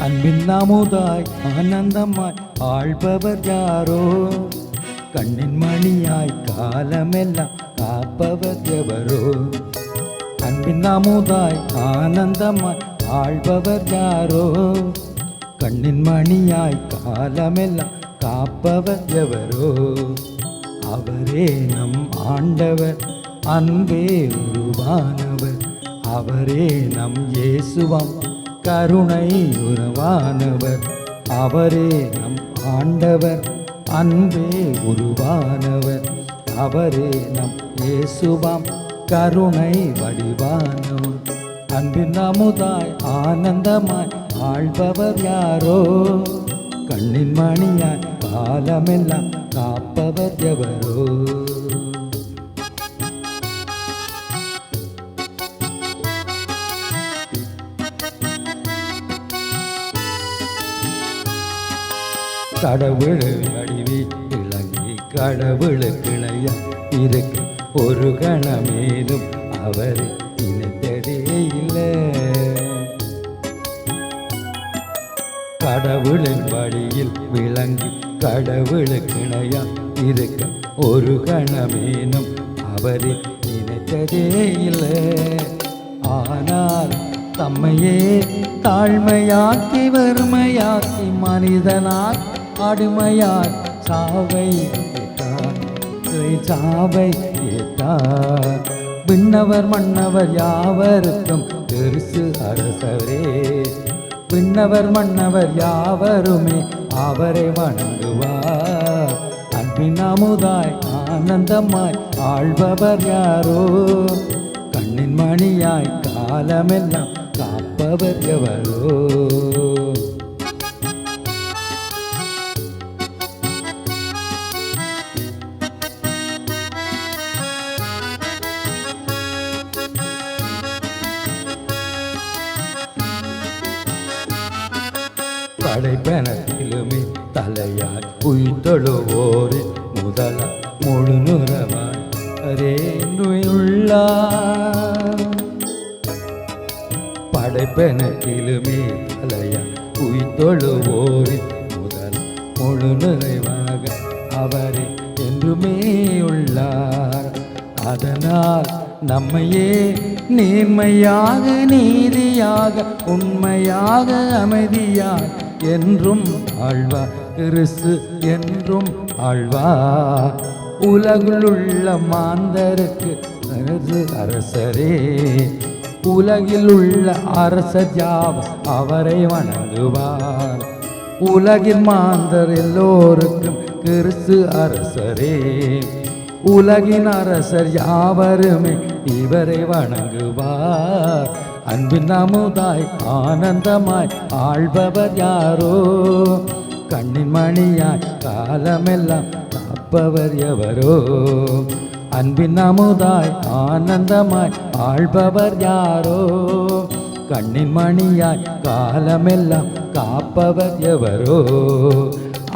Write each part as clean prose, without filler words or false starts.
அன்பின் அமுதாய் ஆனந்தமாய் ஆள்பவர் யாரோ? கண்ணின் மணியாய் காலமெல்லாம் காப்பவர் எவரோ? அன்பின் அமுதாய் ஆனந்தமாய் ஆள்பவர் யாரோ? கண்ணின் மணியாய் காலமெல்லாம் காப்பவர் எவரோ? அவரே நம் ஆண்டவர், அன்பே உருவானவர். அவரே நம் இயேசுவாம், கருணை உருவானவர். அவரே நம் ஆண்டவர், அன்பே உருவானவர். அவரே நம் இயேசுவாம், கருணை வடிவானவர். அன்பின் அமுதாய் ஆனந்தமாய் ஆள்பவர் யாரோ? கண்ணின் மணியாய் காலமெல்லாம் காப்பவர் எவரோ? கடவுள் வடிவி விளங்கி கடவுளுக்கிணைய இருக்கு ஒரு கணமேலும் அவர் இணைத்ததே இல்லை. கடவுளின் வழியில் விளங்கி கடவுளுக்கிணைய இருக்க ஒரு கணமேனும் அவர் இணைத்ததே இல்லை. ஆனால் தம்மையே தாழ்மையாக்கி வறுமையாக்கி மனிதனாய் அடிமையாய் சாவை ஏற்றார். விண்ணவர் மன்னவர் யாவருக்கும் பெருசு அரசரே. விண்ணவர் மன்னவர் யாவருமே அவரை வணங்குவார். அன்பின் அமுதாய் ஆனந்தமாய் ஆள்பவர் யாரோ? கண்ணின் மணியாய் காலமெல்லாம் காப்பவர் எவரோ? படைப்பெனத்திலுமே தலையாய் உயிர்த்தொழுவோரின் முதல முழு நுறவாய் அரேந்துள்ளார். படைப்பெனத்திலுமே தலையாய் உயிர்த்தொழுவோரின் முதல் முழு நிறைவாக அவரே என்றுமே உள்ளார். அதனால் நம்மையே நேர்மையாக நீதியாக உண்மையாக அமைதியாக என்றும் ஆழ்வார். கிறிஸ்து என்றும் ஆழ்வார். உலகிலுள்ள மாந்தருக்கு அரசரே. உலகில் உள்ள அரசர் யாவர் அவரை வணங்குவார். உலகின் மாந்தர் எல்லோருக்கும் கிறிஸ்து அரசரே. உலகின் அரசர் யாவருமே இவரை வணங்குவார். அன்பின் அமுதாய் ஆனந்தமாய் ஆள்பவர் யாரோ? கண்ணின் மணியாய் காலமெல்லாம் காப்பவர் எவரோ? அன்பின் அமுதாய் ஆனந்தமாய் ஆள்பவர் யாரோ? கண்ணின் மணியாய் காலமெல்லாம் காப்பவர் எவரோ?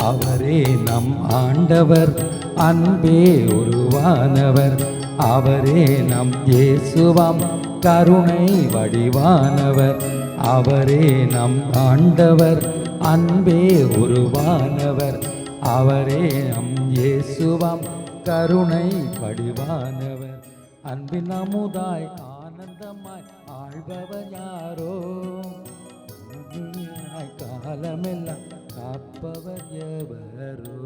அவரே நம் ஆண்டவர், அன்பே உருவானவர். அவரே நம் இயேசுவாம், கருணை வடிவானவர். அவரே நம் ஆண்டவர், அன்பே உருவானவர். அவரே நம் இயேசுவாம், கருணை வடிவானவர். அன்பின் அமுதாய் ஆனந்தமாய் ஆள்பவர் யாரோ? காலமெல்லாம் காப்பவர் எவரோ?